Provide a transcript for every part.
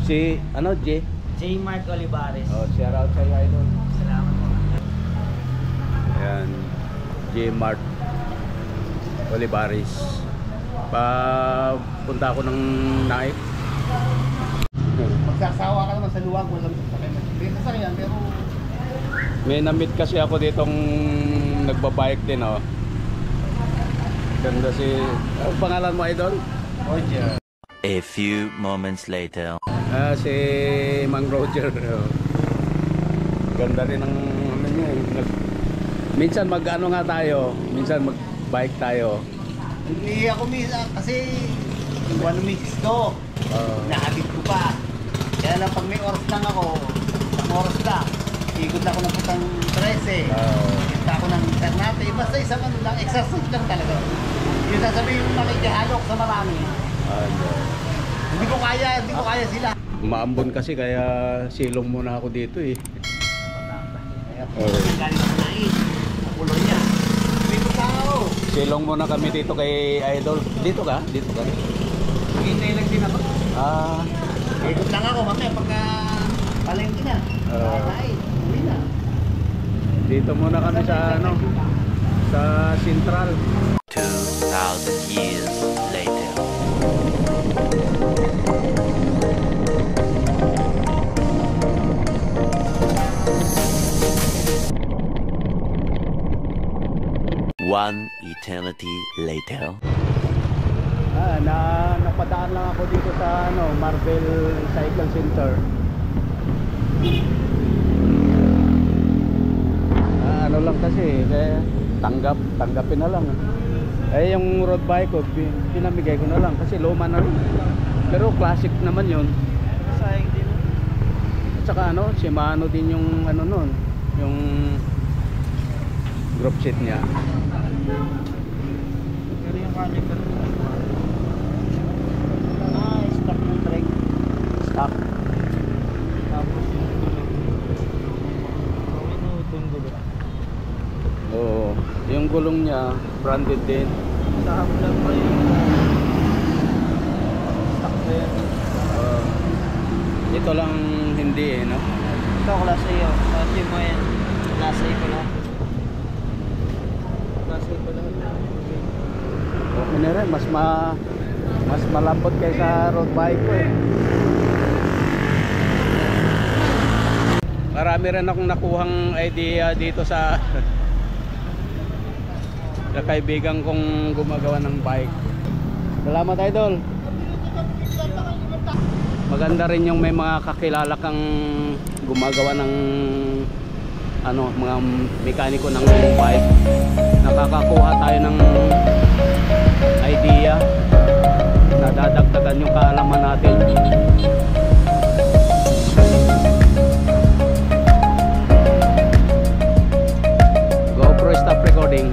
Si, ano, J? J. Mark Olivares. Oh, shout out sa'yo, idol. Salamat po. Ayan, J. Mark Olivares. Punta ako ng Naik. Magsasawa ka naman sa luwag, walang sasakyan. May sasakyan, pero... May na-meet kasi ako ditong nagbabike din, oh. Ganda si... Ang pangalan mo, idol? Roger. A few moments later. Si Mang Roger. Ganda rin ang ano niya. Minsan mag-ano nga tayo, minsan mag-bike tayo. Hindi ako misa kasi one weeks ko. Nahabit ko pa. Kaya lang pag may oras lang ako, isang oras lang. Ikot ako ng putang 13. Ikot ako ng Ternate. Basta isang ano lang, exercise lang talaga. Yung sasabihin yung makikihalok sa marami. Hindi ko kaya sila. Maambon kasi kaya silong muna ako dito eh. Galing ako nais. Nakulo niya. Dito tao. Silong muna kami dito kay Idol. Dito ka? Dito ka? Hintay lang din ako. Ikot lang ako mamaya pagka palengke na. Uwi na. Dito muna kami sa ano, sa Central. 2,000 years later. One eternity later. Napadaan lang ako dito sa ano, Marvel Cycle Center. Ano lang kasi, kaya tanggapin na lang. Yung road bike ko, pinamigay ko na lang kasi luma na rin. Pero classic naman yun. Sayang din. At saka ano, Shimano din yung ano nun, yung group seat niya. Pero yung caliper. Stock ng brake. Stock. Tapos yung gulong. Itong gulong. Oo, yung gulong niya branded din. Sa haplan pa yung stock pa yan. Ito lang hindi eh, no? Ito klase yun. Klase mo yan. Klase ko lang. Klase ko lang. Okay na rin, mas malambot kaysa road bike ko eh. Marami rin akong nakuhang idea dito sa sa kaibigan kong gumagawa ng bike. Salamat, idol. Maganda rin yung may mga kakilala kang gumagawa ng ano, mga mekaniko ng bike. Nakakakuha tayo ng idea, nadadagdagan yung kaalaman natin. GoPro stop recording.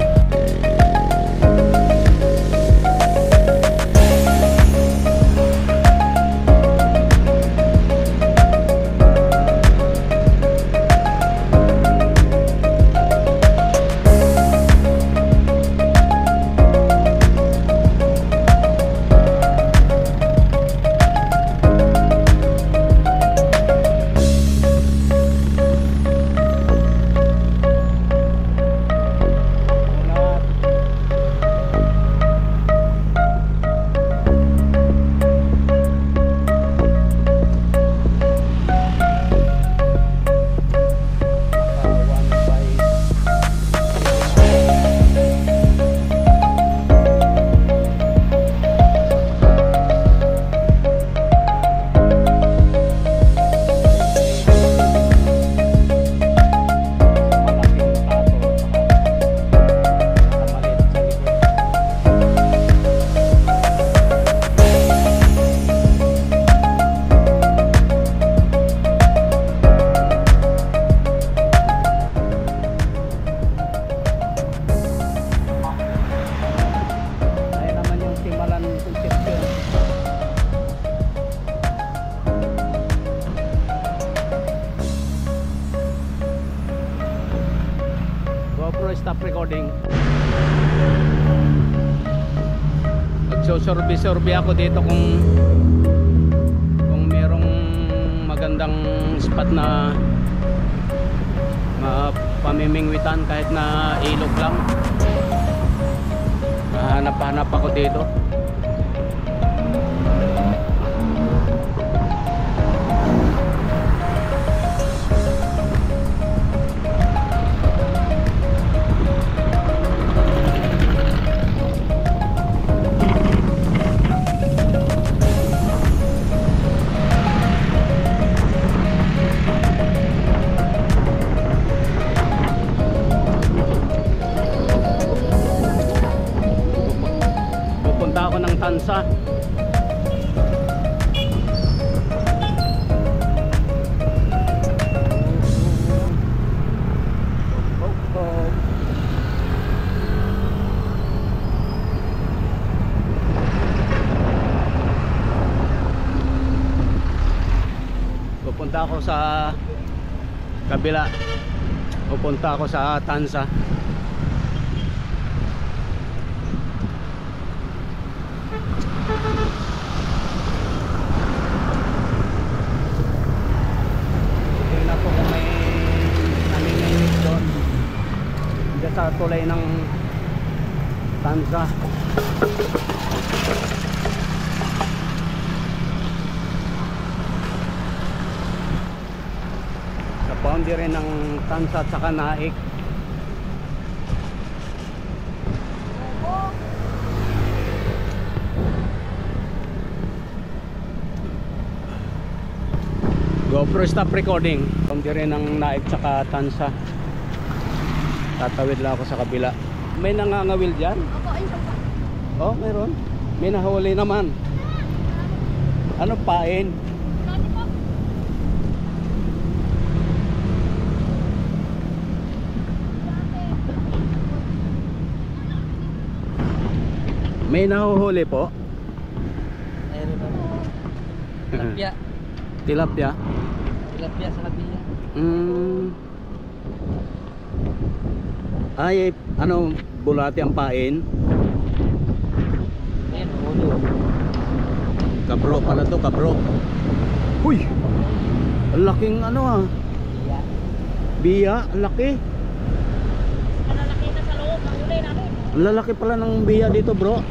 Stop recording. Magsusurvey-survey ako dito kung merong magandang spot na pamimingwitan kahit na ilog lang. Hanap ako dito. Pupunta ako ng Tansa. Pupunta ako sa kabila. Pupunta ako sa Tansa. Tingnan ko kung may namimingwit doon diyan sa tulay ng Tansa. Sa boundary ng Tansa at saka Naik. GoPro stop recording. Boundary ng Naik saka Tansa. Tatawid lang ako sa kabila. May nangangawil dyan? Opo, ayun pa. Oh, meron. May nahuli naman. Ano pain? Grabe po. May nahuhuli po? Ayun ba? Tilapia. Tilapia? Tilapia sa kabila. Ay, ano, bulati ang pain? Ayun, ulo. Kabro pala to, kabro. Uy! Ang laking ano ah. Iya. Biya, ang laki. Malalaki na sa loob ng huli namin. Ang lalaki pala ng biya dito, bro.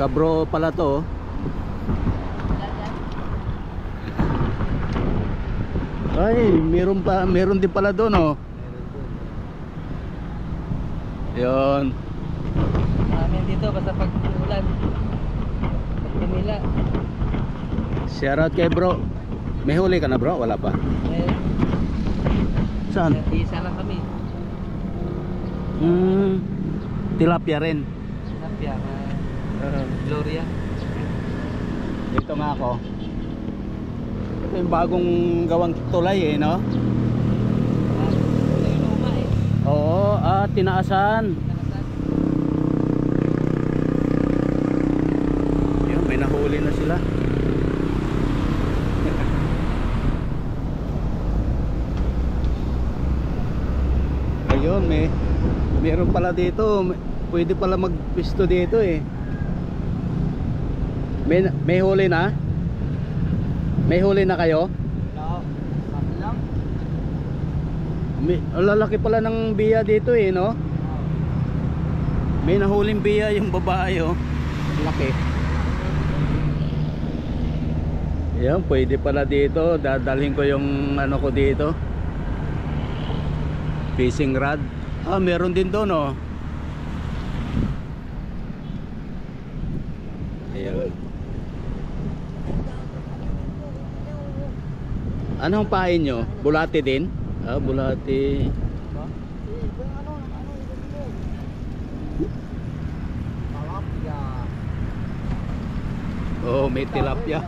Kabro pala to. Ay, meron din pala doon, oh. Yun. Marami dito basta pag ulan. Pag tumila. Shout out kay bro. May huli ka na, bro? Wala pa. Eh, Saan? isa lang kami. Tilapia rin. Tilapia. Gloria. Dito nga ako. Ito yung bagong gawang tulay eh, no? Ito yung luma eh. Oo, tinaasan. Yun, may nahuli na sila. Ayun, meron pala dito. Pwede pala magpisto dito eh. May huli na? May huli na kayo? Oo. Sabi lang. Ang lalaki pala ng biya dito eh, no? May nahuling biya yung babae, oh. Laki. Yan, pwede pala dito. Dadalhin ko yung ano ko dito. Fishing rod. Meron din doon, oh. Ayan. Anong pain nyo? Bulati din? Bulati. Oh, may tilapia.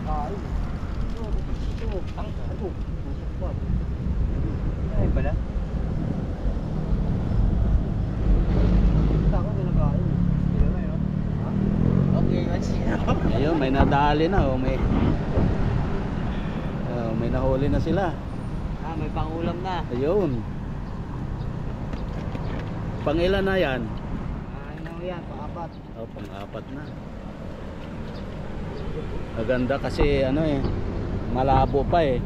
Ay pala. Ayun, may nadali na, oh. May nahuli na sila. May pangulam na. Ayun. Pangilan na yan? Ano yan, pang-apat. Pang-apat na. Maganda kasi ano eh, malabo pa eh.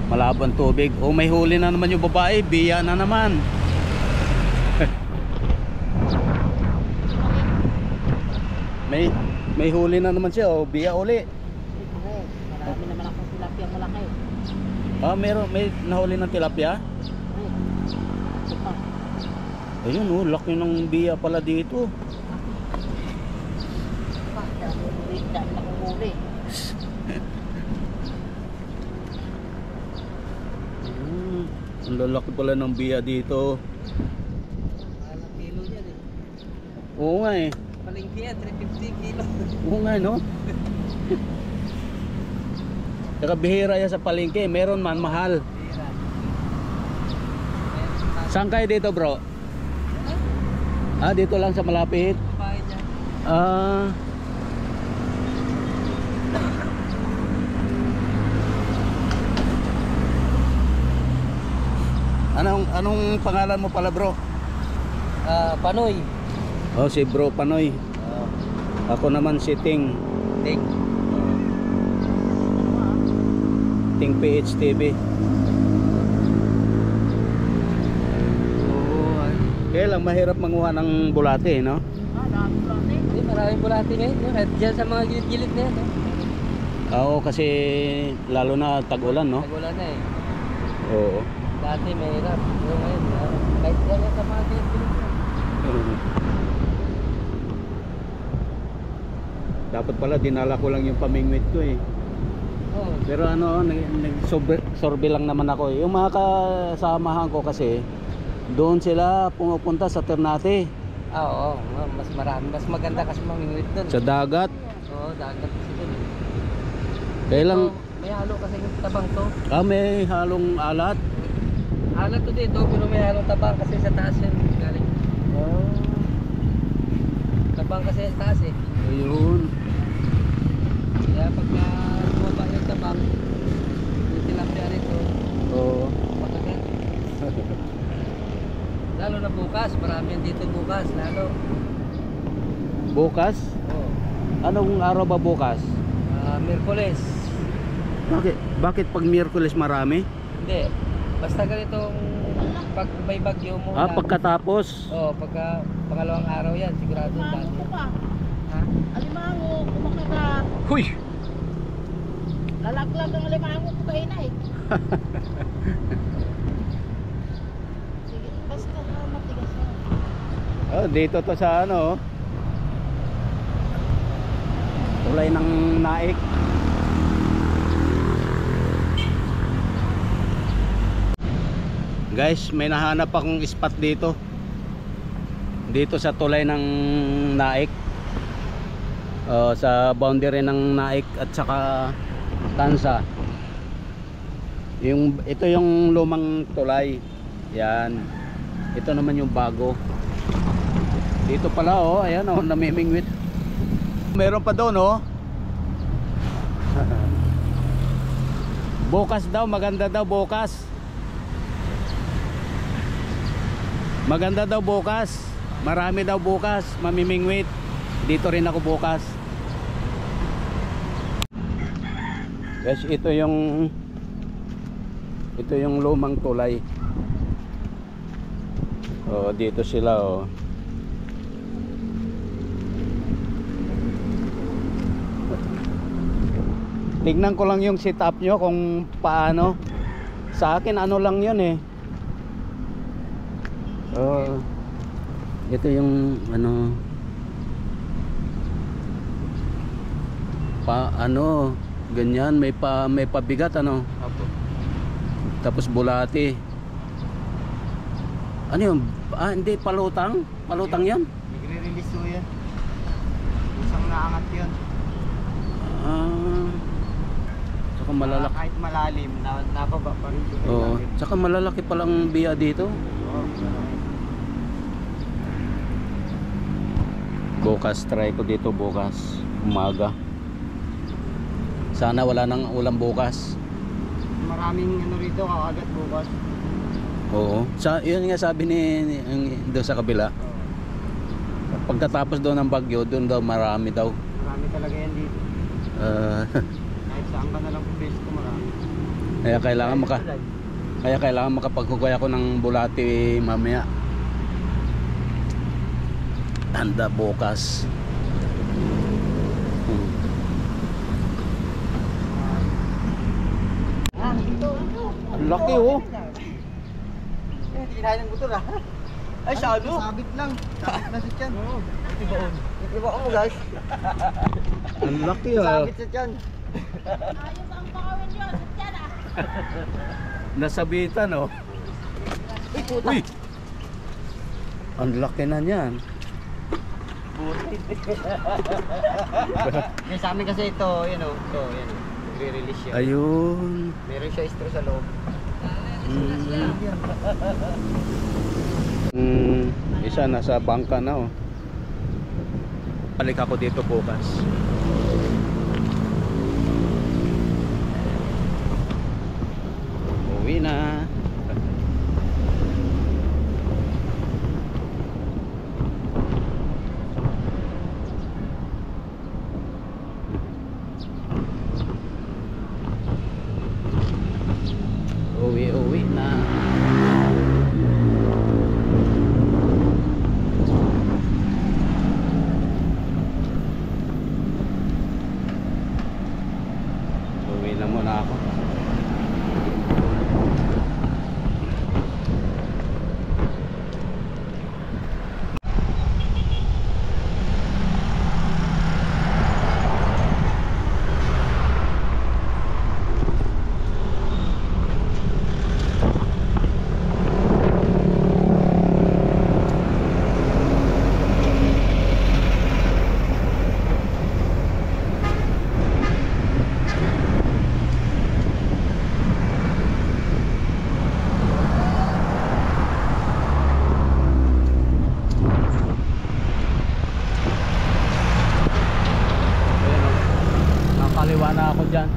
Malabo ang tubig. Oh, may huli na naman yung babae, biya na naman. may huli na naman siya, oh, biya uli. Marami naman akong tilapia malaki. Ah, may nahuli ng tilapia? Ito pa. Ayun oh, laki ng biya pala dito. Dami na kong huli. Ang lalaki pala ng biya dito. Alang kilo yan eh. Oo nga eh. Palengke yan, 350 kilo. Oo nga no. Saka bihira yan sa palengke, meron man mahal. Bira. Saan kayo dito bro? Ah, dito lang sa malapit. Bahay dyan. Ah. Anong pangalan mo pala bro? Panoy. Oh, si Bro Panoy. Ako naman si Ting. Ting. Ting PH TV. Kaya lang mahirap manguha ng bulate, no? Dami bulate. Hindi, maraming bulati ngayon. No? At dyan sa mga gilid-gilid na yan. No? Oo, kasi lalo na tag-ulan, no? Nagulan na eh. Oo. Dati mahirap. Yung ngayon, kahit yan sa mga gilid-gilid na. Dapat pala dinala ko lang yung pamingwit ko eh. Oo. Pero ano, nag-sorbe lang naman ako eh. Yung mga kasamahan ko kasi doon sila pumupunta sa Ternate, Oo. Mas marami. Mas maganda kasi mamingwit doon. sa dagat. Oo, dagat kasi doon. Kaya lang, May halo kasi yung tabang to. may halong alat. Alat to dito, pero may halong tabang kasi sa taas yan. Galing. Tabang kasi sa taas eh. Ayun. Kaya pagka bumaba yung tabang, yung tilapia nito, Oo. patagal. Lalo na bukas, marami yan dito bukas, lalo. Bukas? Oo. Anong araw ba bukas? Miyerkules. Bakit pag Miyerkules marami? Hindi. Basta ganitong pag may bagyo mo. Ah, pagkatapos. Oo, pagka pangalawang araw yan, sigurado Alimango dati. ko pa. Ha? Alimango, kumakagat. Huy! Lalaglag ang alimango ko kayo na eh. Sige, basta na matigas na. Oh, dito to sa ano. Tulay ng Naik. Guys, may nahanap akong spot dito. Dito sa tulay ng Naik. Sa boundary ng Naik at saka Tansa. Ito yung lumang tulay. Yan. Ito naman yung bago. Dito pala oh, ayan oh, namimingwit. Meron pa doon oh. Bukas daw, maganda daw bukas. Maganda daw bukas. Marami daw bukas, mamimingwit. Dito rin ako bukas. Guys, ito yung lumang tulay. Oh, dito sila oh. Tignan ko lang yung setup nyo kung paano. Sa akin ano lang yun eh. Ito yung ano ganyan, may pabigat ano. Opo. Tapos bulati. Ano yun? Hindi, palutang. Palutang yan. Nagre-release ko yan. Isang naangat yun. Saka malalaki. Kahit malalim, napaba pa rin. Oo. Saka malalaki palang biya dito. Bukas, try ko dito bukas. Umaga. Sana wala nang ulam bukas. Maraming ano rito, kakagat bukas. Oo. Yun nga sabi doon sa kabila. Pagkatapos doon ng bagyo, doon daw marami daw. Marami Marami talaga yan dito. Kahit saan ka na lang pwesto, marami. Kaya kailangan makapaghugay ako ng bulati mamaya. Handa bukas. Ang laki oh. Hindi kinain ng butol ah. Ay, sado. Sabit lang. Sabit na sa tiyan. Ibaon mo guys. Ang laki ah. Sabit sa tiyan. Ayos ang pakawin yun. Yan ah. Nasabitan oh. Uy, puta. Uy! Ang laki na niyan. Yung sa amin kasi ito, yan o. Ito, yan. Nagre-release siya. Ayun. Meron siya straw sa loob. Isa nasa bangka na oh. Balik ako dito bukas. Uwi na. Uwi na. Uwi na muna ako. Nakakaliwa na ako dyan.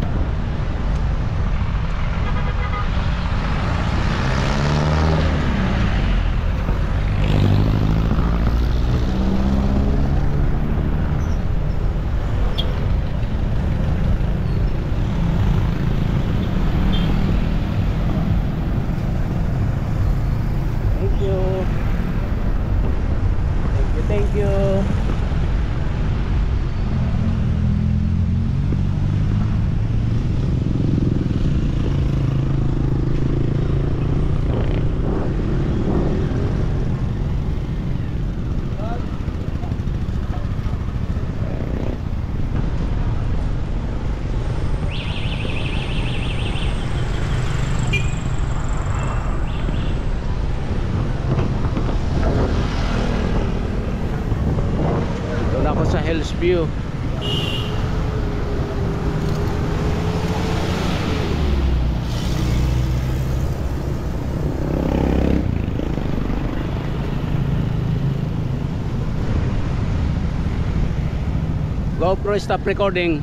Thank you. Thank you. Doon ako sa Hills View. GoPro, stop recording.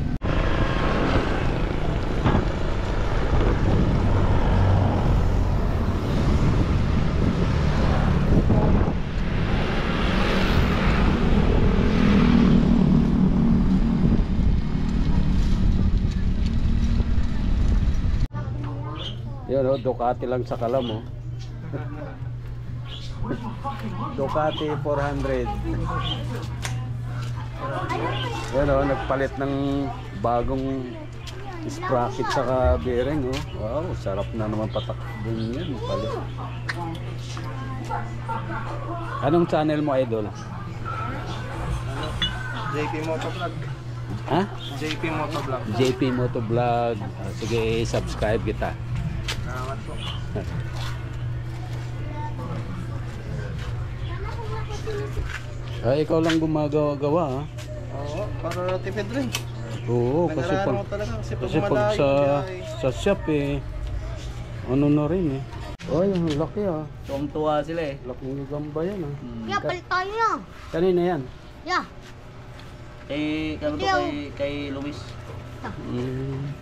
Yun o, Ducati lang sa kalam oh. Ducati 400. Yun o, nagpalit ng bagong sprocket saka bearing oh. Wow, sarap na naman patakbon yan. Palit. Anong channel mo, idol? JP Motovlog. Ha? JP Motovlog. JP Motovlog. Sige, subscribe kita. Salamat po. Ay, ikaw lang gumagawa-gawa ha? Oo, para tipid rin. Oo, kasi Nag-aaral pag, mo talaga kasi pag sa shop eh, ano na rin eh. Ay, ang laki ah. Tuwang-tuwa sila eh. Laking gamba yan ah. Yeah, palit tayo na. Kanina yan? Yeah. Kay, ano to, kay Luis. Mm.